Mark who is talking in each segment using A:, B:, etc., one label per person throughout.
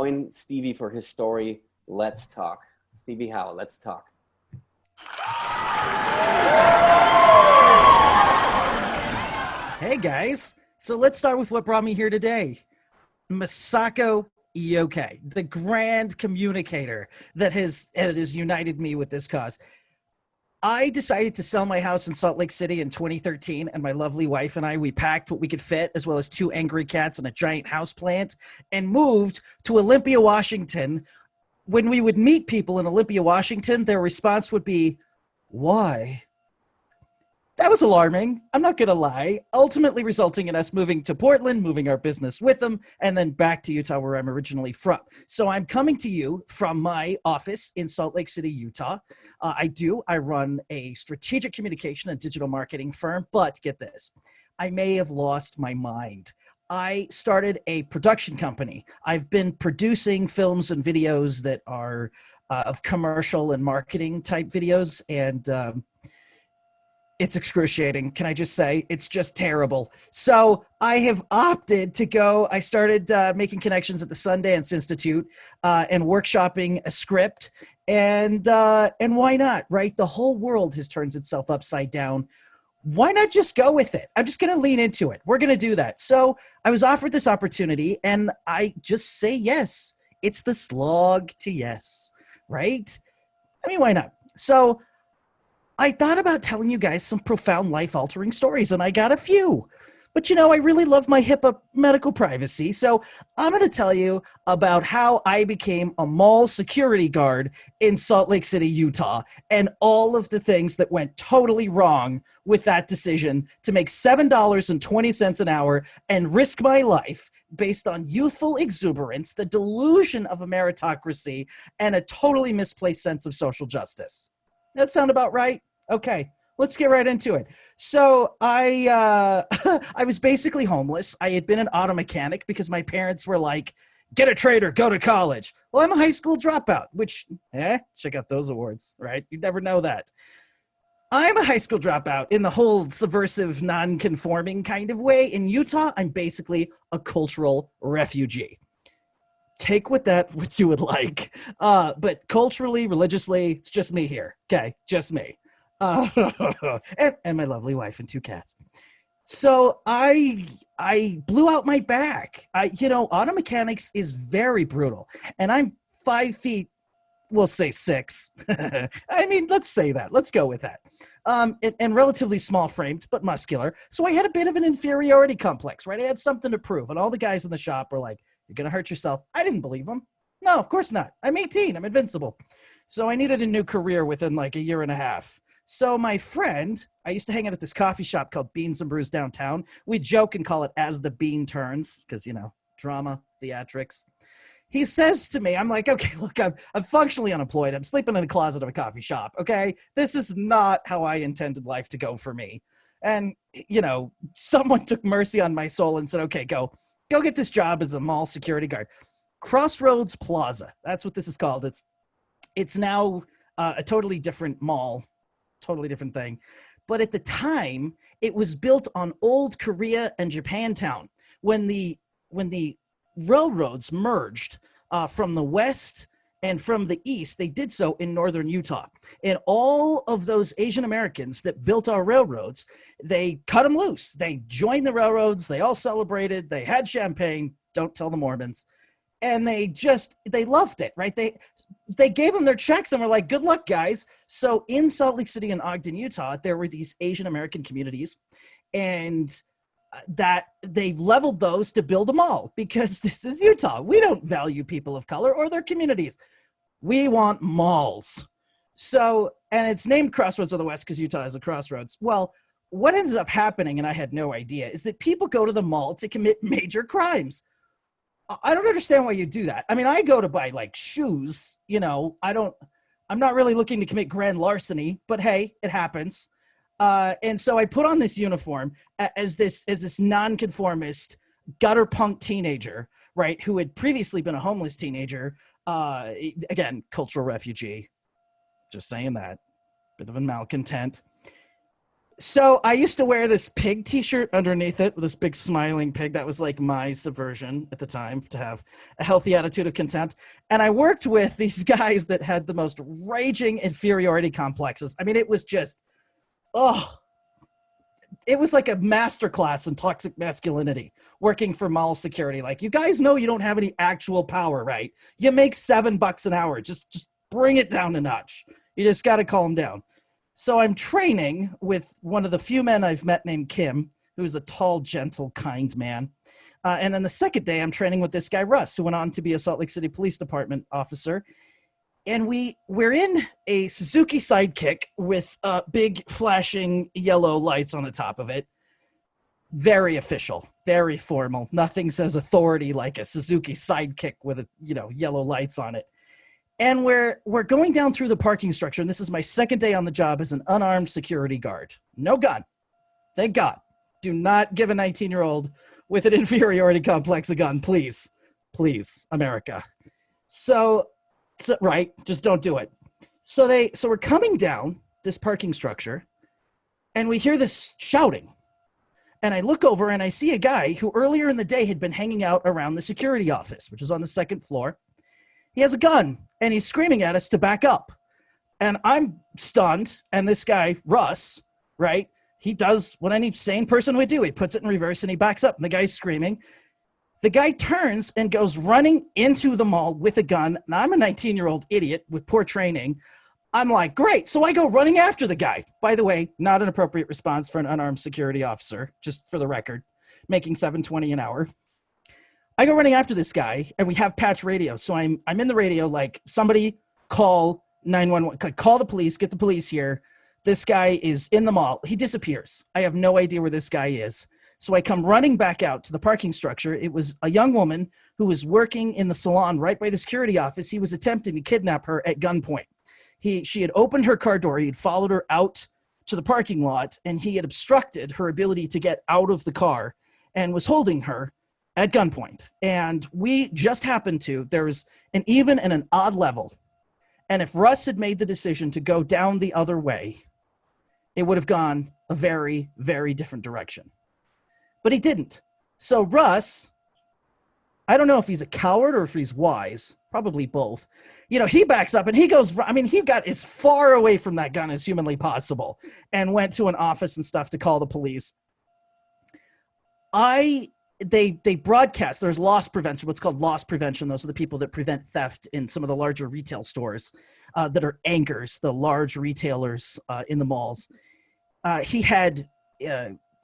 A: Join Stevie for his story. Let's talk. Stevie Howe, let's talk.
B: Hey guys, so let's start with what brought me here today. Masako Ioke, the grand communicator that has united me with this cause. I decided to sell my house in Salt Lake City in 2013, and my lovely wife and I, we packed what we could fit, as well as 2 angry cats and a giant house plant, and moved to Olympia, Washington. When we would meet people in Olympia, Washington, their response would be, "Why?" That was alarming. I'm not going to lie. Ultimately resulting in us moving to Portland, moving our business with them, and then back to Utah, where I'm originally from. So I'm coming to you from my office in Salt Lake City, Utah. I run a strategic communication and digital marketing firm, but get this, I may have lost my mind. I started a production company. I've been producing films and videos that are of commercial and marketing type videos, and it's excruciating. Can I just say it's just terrible. So I have opted to go. I started making connections at the Sundance Institute and workshopping a script. And why not, right? The whole world has turned itself upside down. Why not just go with it? I'm just going to lean into it. We're going to do that. So I was offered this opportunity and I just say yes. It's the slog to yes, right? I mean, why not? So I thought about telling you guys some profound life-altering stories, and I got a few. But, you know, I really love my HIPAA medical privacy, so I'm going to tell you about how I became a mall security guard in Salt Lake City, Utah, and all of the things that went totally wrong with that decision to make $7.20 an hour and risk my life based on youthful exuberance, the delusion of a meritocracy, and a totally misplaced sense of social justice. That sound about right? Okay, let's get right into it. So I was basically homeless. I had been an auto mechanic because my parents were like, get a trade or go to college. Well, I'm a high school dropout, which, check out those awards, right? You'd never know that. I'm a high school dropout in the whole subversive, non-conforming kind of way. In Utah, I'm basically a cultural refugee. Take what you would like. But culturally, religiously, it's just me here. Okay, just me. And my lovely wife and 2 cats. So I blew out my back. Auto mechanics is very brutal. And I'm 5 feet, we'll say 6. I mean, let's say that. Let's go with that. And relatively small framed, but muscular. So I had a bit of an inferiority complex, right? I had something to prove. And all the guys in the shop were like, you're going to hurt yourself. I didn't believe them. No, of course not. I'm 18. I'm invincible. So I needed a new career within like a year and a half. So my friend, I used to hang out at this coffee shop called Beans and Brews downtown. We joke and call it As the Bean Turns because, drama, theatrics. He says to me, I'm like, okay, look, I'm functionally unemployed. I'm sleeping in a closet of a coffee shop, okay? This is not how I intended life to go for me. And, someone took mercy on my soul and said, okay, go get this job as a mall security guard. Crossroads Plaza, that's what this is called. It's now a totally different mall, totally different thing. But at the time, it was built on old Korea and Japantown when the railroads merged from the west and from the east. They did so in northern Utah. And all of those Asian Americans that built our railroads, they cut them loose. They joined the railroads. They all celebrated. They had champagne. Don't tell the Mormons. And they loved it, right? They gave them their checks and were like, good luck, guys. So in Salt Lake City and Ogden, Utah, there were these Asian American communities, and that they've leveled those to build a mall because this is Utah. We don't value people of color or their communities. We want malls. So, and it's named Crossroads of the West because Utah is a crossroads. Well, what ends up happening, and I had no idea, is that people go to the mall to commit major crimes. I don't understand why you do that. I mean, I go to buy like shoes, I'm not really looking to commit grand larceny, but hey, it happens. And so I put on this uniform as this nonconformist gutter punk teenager, right? Who had previously been a homeless teenager. Again, cultural refugee, just saying that, bit of a malcontent. So I used to wear this pig t-shirt underneath it with this big smiling pig. That was like my subversion at the time, to have a healthy attitude of contempt. And I worked with these guys that had the most raging inferiority complexes. I mean, it was just, oh, it was like a masterclass in toxic masculinity working for mall security. Like, you guys know you don't have any actual power, right? You make $7 an hour. Just bring it down a notch. You just got to calm down. So I'm training with one of the few men I've met named Kim, who's a tall, gentle, kind man. And then the second day, I'm training with this guy, Russ, who went on to be a Salt Lake City Police Department officer. And we're in a Suzuki Sidekick with big flashing yellow lights on the top of it. Very official, very formal. Nothing says authority like a Suzuki Sidekick with yellow lights on it. And we're going down through the parking structure, and this is my second day on the job as an unarmed security guard. No gun. Thank God. Do not give a 19-year-old with an inferiority complex a gun, please. Please, America. So right, just don't do it. So we're coming down this parking structure, and we hear this shouting. And I look over, and I see a guy who earlier in the day had been hanging out around the security office, which is on the second floor. He has a gun, and he's screaming at us to back up. And I'm stunned, and this guy, Russ, right, he does what any sane person would do. He puts it in reverse, and he backs up, and the guy's screaming. The guy turns and goes running into the mall with a gun, and I'm a 19-year-old idiot with poor training. I'm like, great, so I go running after the guy. By the way, not an appropriate response for an unarmed security officer, just for the record, making $7.20 an hour. I go running after this guy, and we have patch radio. So I'm in the radio, like, somebody call 911, call the police, get the police here. This guy is in the mall. He disappears. I have no idea where this guy is. So I come running back out to the parking structure. It was a young woman who was working in the salon right by the security office. He was attempting to kidnap her at gunpoint. She had opened her car door. He had followed her out to the parking lot, and he had obstructed her ability to get out of the car and was holding her at gunpoint. And we just happened to, there was an even and an odd level. And if Russ had made the decision to go down the other way, it would have gone a very, very different direction. But he didn't. So Russ, I don't know if he's a coward or if he's wise, probably both. He backs up and he goes, he got as far away from that gun as humanly possible and went to an office and stuff to call the police. They broadcast, there's loss prevention, what's called loss prevention. Those are the people that prevent theft in some of the larger retail stores that are anchors, the large retailers in the malls. He had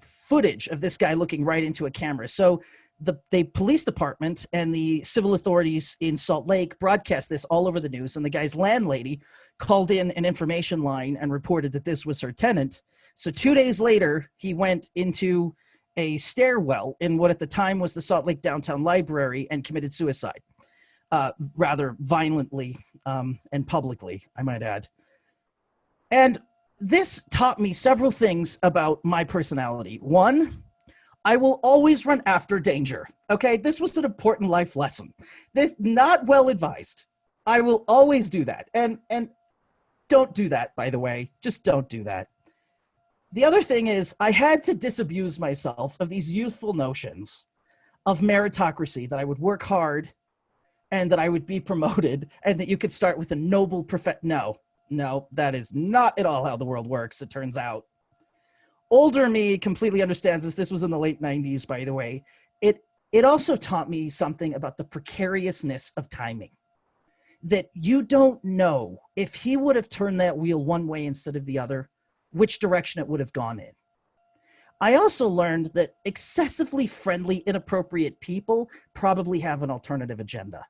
B: footage of this guy looking right into a camera. So the police department and the civil authorities in Salt Lake broadcast this all over the news, and the guy's landlady called in an information line and reported that this was her tenant. So 2 days later, he went into a stairwell in what at the time was the Salt Lake Downtown Library and committed suicide, rather violently and publicly, I might add. And this taught me several things about my personality. One, I will always run after danger. Okay, this was an important life lesson. This not well advised. I will always do that. And don't do that, by the way. Just don't do that. The other thing is I had to disabuse myself of these youthful notions of meritocracy, that I would work hard and that I would be promoted and that you could start with a noble No, that is not at all how the world works, it turns out. Older me completely understands this. This was in the late 90s, by the way. It also taught me something about the precariousness of timing. That you don't know if he would have turned that wheel one way instead of the other, which direction it would have gone in. I also learned that excessively friendly, inappropriate people probably have an alternative agenda.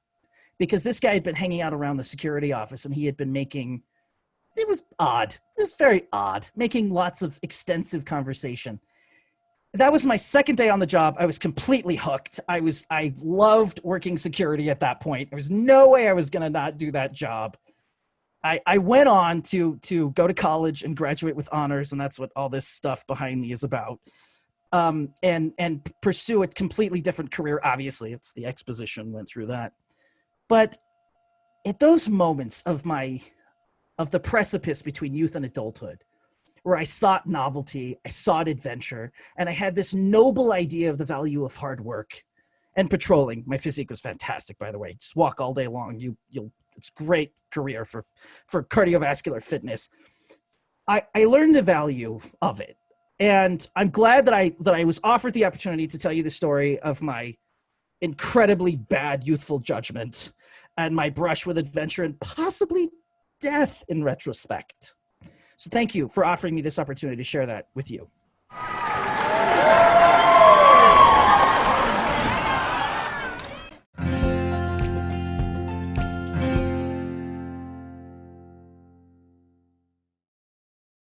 B: Because this guy had been hanging out around the security office and he had been making, it was odd. It was very odd, making lots of extensive conversation. That was my second day on the job. I was completely hooked. I loved working security at that point. There was no way I was going to not do that job. I went on to go to college and graduate with honors, and that's what all this stuff behind me is about. And pursue a completely different career. Obviously, it's the exposition, went through that. But at those moments of the precipice between youth and adulthood, where I sought novelty, I sought adventure, and I had this noble idea of the value of hard work and patrolling. My physique was fantastic, by the way. Just walk all day long. It's a great career for cardiovascular fitness. I learned the value of it. And I'm glad that I was offered the opportunity to tell you the story of my incredibly bad youthful judgment and my brush with adventure and possibly death in retrospect. So thank you for offering me this opportunity to share that with you.